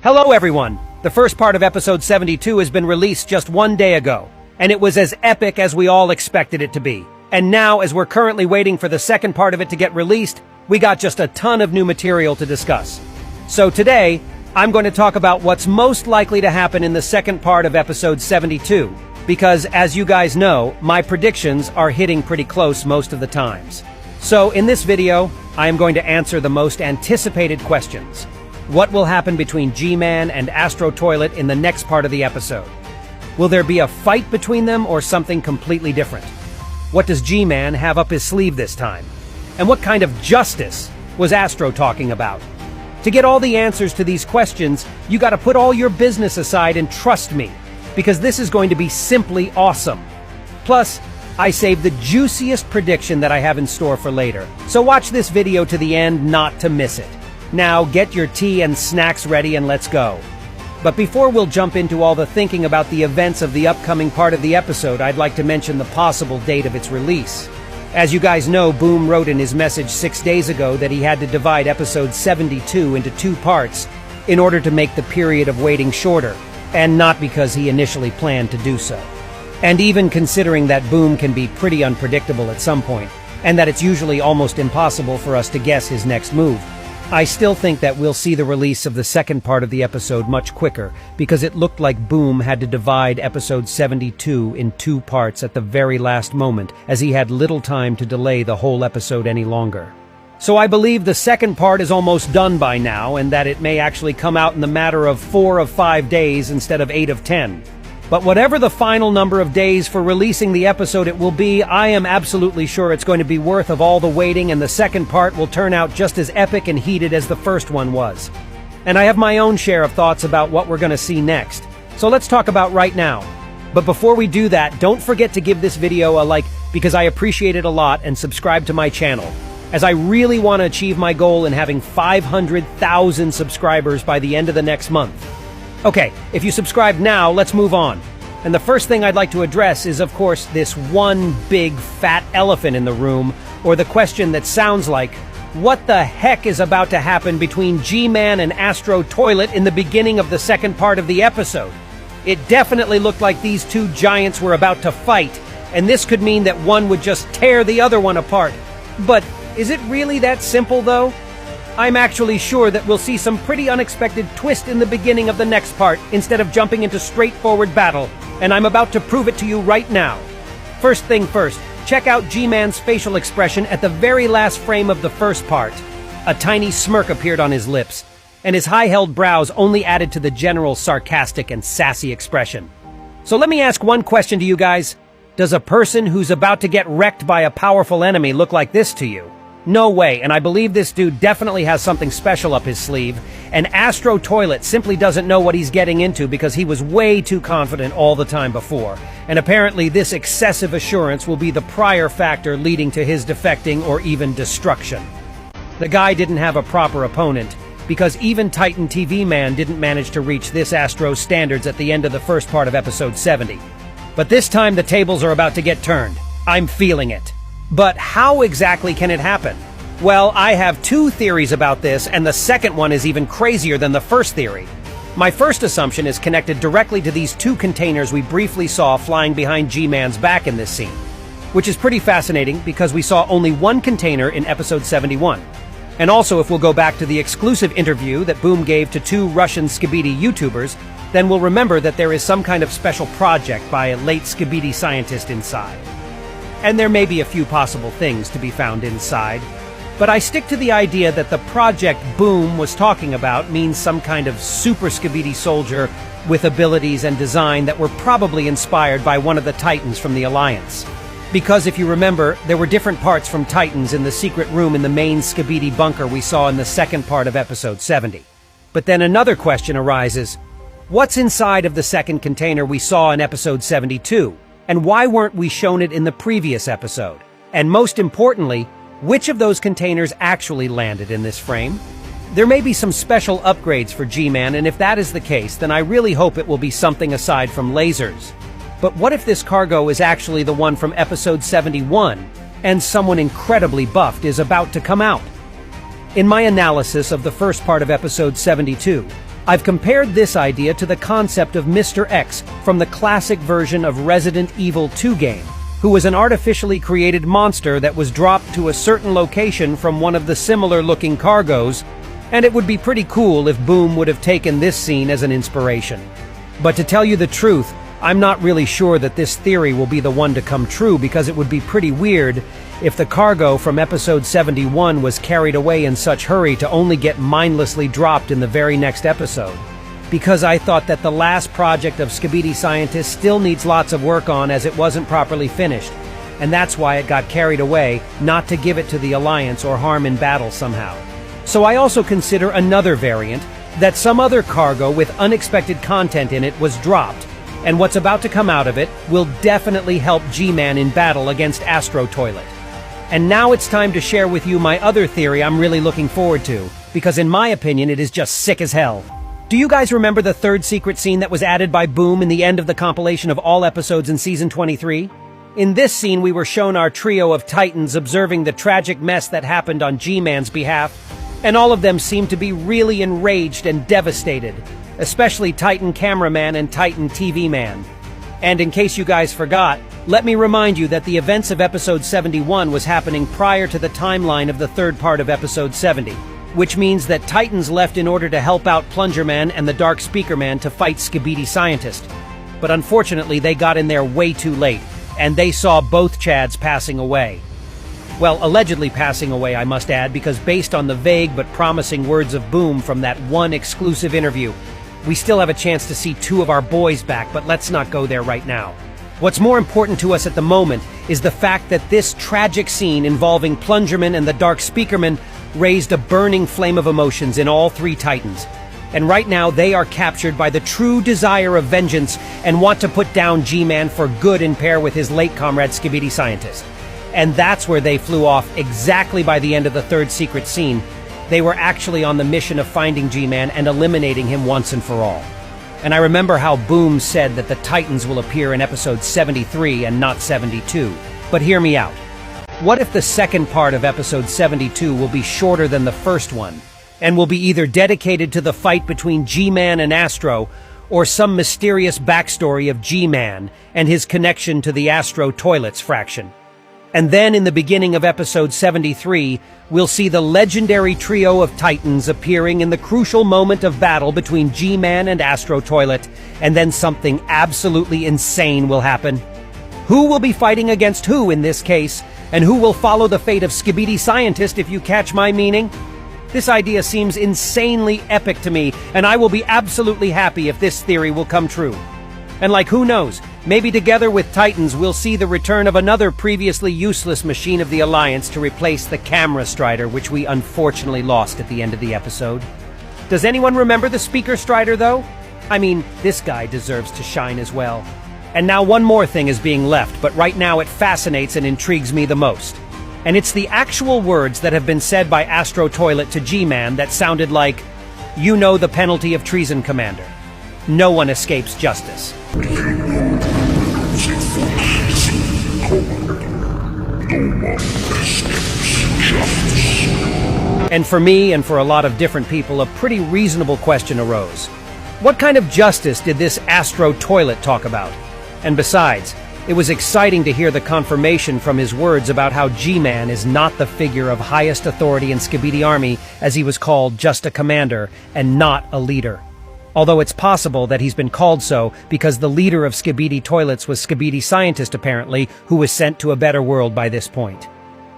Hello everyone! The first part of episode 72 has been released just one day ago, and it was as epic as we all expected it to be. And now, as we're currently waiting for the second part of it to get released, we got just a ton of new material to discuss. So today, I'm going to talk about what's most likely to happen in the second part of episode 72, because as you guys know, my predictions are hitting pretty close most of the times. So in this video, I am going to answer the most anticipated questions. What will happen between G-Man and Astro Toilet in the next part of the episode? Will there be a fight between them or something completely different? What does G-Man have up his sleeve this time? And what kind of justice was Astro talking about? To get all the answers to these questions, you gotta put all your business aside and trust me, because this is going to be simply awesome. Plus, I saved the juiciest prediction that I have in store for later, so watch this video to the end not to miss it. Now, get your tea and snacks ready and let's go. But before we'll jump into all the thinking about the events of the upcoming part of the episode, I'd like to mention the possible date of its release. As you guys know, Boom wrote in his message 6 days ago that he had to divide episode 72 into 2 parts in order to make the period of waiting shorter, and not because he initially planned to do so. And even considering that Boom can be pretty unpredictable at some point, and that it's usually almost impossible for us to guess his next move, I still think that we'll see the release of the second part of the episode much quicker, because it looked like Boom had to divide episode 72 in 2 parts at the very last moment, as he had little time to delay the whole episode any longer. So I believe the second part is almost done by now, and that it may actually come out in the matter of 4 of 5 days instead of 8 of 10. But whatever the final number of days for releasing the episode it will be, I am absolutely sure it's going to be worth of all the waiting, and the second part will turn out just as epic and heated as the first one was. And I have my own share of thoughts about what we're going to see next. So let's talk about right now. But before we do that, don't forget to give this video a like, because I appreciate it a lot, and subscribe to my channel, as I really want to achieve my goal in having 500,000 subscribers by the end of the next month. Okay, if you subscribe now, let's move on. And the first thing I'd like to address is, of course, this one big fat elephant in the room, or the question that sounds like, what the heck is about to happen between G-Man and Astro Toilet in the beginning of the second part of the episode? It definitely looked like these two giants were about to fight, and this could mean that one would just tear the other one apart. But is it really that simple, though? I'm actually sure that we'll see some pretty unexpected twist in the beginning of the next part, instead of jumping into straightforward battle, and I'm about to prove it to you right now. First thing first, check out G-Man's facial expression at the very last frame of the first part. A tiny smirk appeared on his lips, and his high-held brows only added to the general sarcastic and sassy expression. So let me ask one question to you guys. Does a person who's about to get wrecked by a powerful enemy look like this to you? No way, and I believe this dude definitely has something special up his sleeve, and Astro Toilet simply doesn't know what he's getting into because he was way too confident all the time before, and apparently this excessive assurance will be the prior factor leading to his defecting or even destruction. The guy didn't have a proper opponent, because even Titan TV Man didn't manage to reach this Astro's standards at the end of the first part of episode 70. But this time the tables are about to get turned. I'm feeling it. But how exactly can it happen? Well, I have 2 theories about this, and the second one is even crazier than the first theory. My first assumption is connected directly to these 2 containers we briefly saw flying behind G-Man's back in this scene, which is pretty fascinating because we saw only 1 container in episode 71. And also, if we'll go back to the exclusive interview that Boom gave to 2 Russian Skibidi YouTubers, then we'll remember that there is some kind of special project by a late Skibidi scientist inside. And there may be a few possible things to be found inside, but I stick to the idea that the project Boom was talking about means some kind of super Skibidi soldier with abilities and design that were probably inspired by one of the Titans from the Alliance. Because if you remember, there were different parts from Titans in the secret room in the main Skibidi bunker we saw in the second part of episode 70. But then another question arises. What's inside of the second container we saw in episode 72? And why weren't we shown it in the previous episode? And most importantly, which of those containers actually landed in this frame? There may be some special upgrades for G-Man, and if that is the case, then I really hope it will be something aside from lasers. But what if this cargo is actually the one from episode 71, and someone incredibly buffed is about to come out? In my analysis of the first part of episode 72, I've compared this idea to the concept of Mr. X from the classic version of Resident Evil 2 game, who was an artificially created monster that was dropped to a certain location from one of the similar-looking cargoes, and it would be pretty cool if Boom would have taken this scene as an inspiration. But to tell you the truth, I'm not really sure that this theory will be the one to come true, because it would be pretty weird if the cargo from episode 71 was carried away in such hurry to only get mindlessly dropped in the very next episode. Because I thought that the last project of Skibidi Scientist still needs lots of work on, as it wasn't properly finished, and that's why it got carried away, not to give it to the Alliance or harm in battle somehow. So I also consider another variant, that some other cargo with unexpected content in it was dropped, and what's about to come out of it will definitely help G-Man in battle against Astro Toilet. And now it's time to share with you my other theory I'm really looking forward to, because in my opinion it is just sick as hell. Do you guys remember the third secret scene that was added by Boom in the end of the compilation of all episodes in Season 23? In this scene we were shown our trio of Titans observing the tragic mess that happened on G-Man's behalf, and all of them seemed to be really enraged and devastated, especially Titan Cameraman and Titan TV Man. And in case you guys forgot, let me remind you that the events of episode 71 was happening prior to the timeline of the third part of episode 70, which means that Titans left in order to help out Plunger Man and the Dark Speaker Man to fight Skibidi Scientist. But unfortunately, they got in there way too late, and they saw both Chads passing away. Well, allegedly passing away, I must add, because based on the vague but promising words of Boom from that one exclusive interview, we still have a chance to see two of our boys back, but let's not go there right now. What's more important to us at the moment is the fact that this tragic scene involving Plungerman and the Dark Speakerman raised a burning flame of emotions in all three Titans. And right now they are captured by the true desire of vengeance and want to put down G-Man for good in pair with his late comrade Skibidi Scientist. And that's where they flew off exactly by the end of the third secret scene. They were actually on the mission of finding G-Man and eliminating him once and for all. And I remember how Boom said that the Titans will appear in episode 73 and not 72. But hear me out. What if the second part of episode 72 will be shorter than the first one, and will be either dedicated to the fight between G-Man and Astro, or some mysterious backstory of G-Man and his connection to the Astro Toilets fraction? And then in the beginning of episode 73, we'll see the legendary trio of Titans appearing in the crucial moment of battle between G-Man and Astro Toilet, and then something absolutely insane will happen. Who will be fighting against who in this case, and who will follow the fate of Skibidi Scientist, if you catch my meaning? This idea seems insanely epic to me, and I will be absolutely happy if this theory will come true. And like, who knows, maybe together with Titans we'll see the return of another previously useless machine of the Alliance to replace the Camera Strider, which we unfortunately lost at the end of the episode. Does anyone remember the Speaker Strider, though? I mean, this guy deserves to shine as well. And now one more thing is being left, but right now it fascinates and intrigues me the most. And it's the actual words that have been said by Astro Toilet to G-Man that sounded like, "You know the penalty of treason, Commander. No one escapes justice." And for me, and for a lot of different people, a pretty reasonable question arose. What kind of justice did this Astro Toilet talk about? And besides, it was exciting to hear the confirmation from his words about how G-Man is not the figure of highest authority in Skibidi Army, as he was called just a commander, and not a leader. Although it's possible that he's been called so because the leader of Skibidi Toilets was Skibidi Scientist, apparently, who was sent to a better world by this point.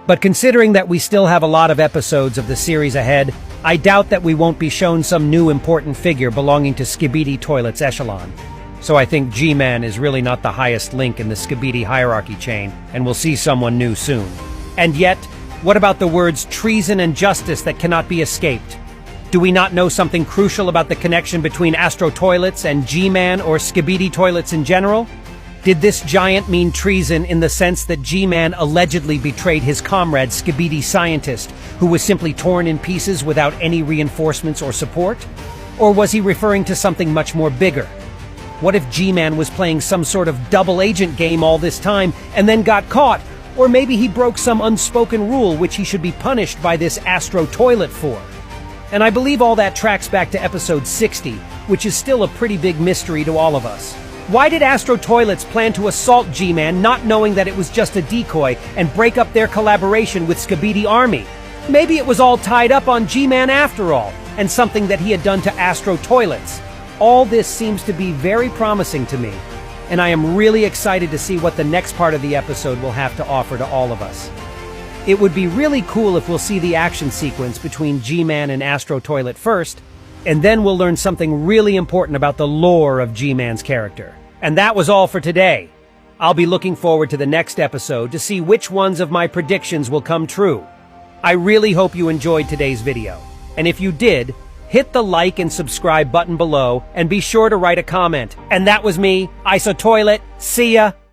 But considering that we still have a lot of episodes of the series ahead, I doubt that we won't be shown some new important figure belonging to Skibidi Toilet's echelon. So I think G-Man is really not the highest link in the Skibidi hierarchy chain, and we'll see someone new soon. And yet, what about the words treason and justice that cannot be escaped? Do we not know something crucial about the connection between Astro Toilets and G-Man or Skibidi Toilets in general? Did this giant mean treason in the sense that G-Man allegedly betrayed his comrade Skibidi Scientist, who was simply torn in pieces without any reinforcements or support? Or was he referring to something much more bigger? What if G-Man was playing some sort of double agent game all this time and then got caught? Or maybe he broke some unspoken rule which he should be punished by this Astro Toilet for? And I believe all that tracks back to episode 60, which is still a pretty big mystery to all of us. Why did Astro Toilets plan to assault G-Man not knowing that it was just a decoy and break up their collaboration with Skibidi Army? Maybe it was all tied up on G-Man after all, and something that he had done to Astro Toilets. All this seems to be very promising to me, and I am really excited to see what the next part of the episode will have to offer to all of us. It would be really cool if we'll see the action sequence between G-Man and Astro Toilet first, and then we'll learn something really important about the lore of G-Man's character. And that was all for today. I'll be looking forward to the next episode to see which ones of my predictions will come true. I really hope you enjoyed today's video. And if you did, hit the like and subscribe button below and be sure to write a comment. And that was me, Iso Toilet. See ya!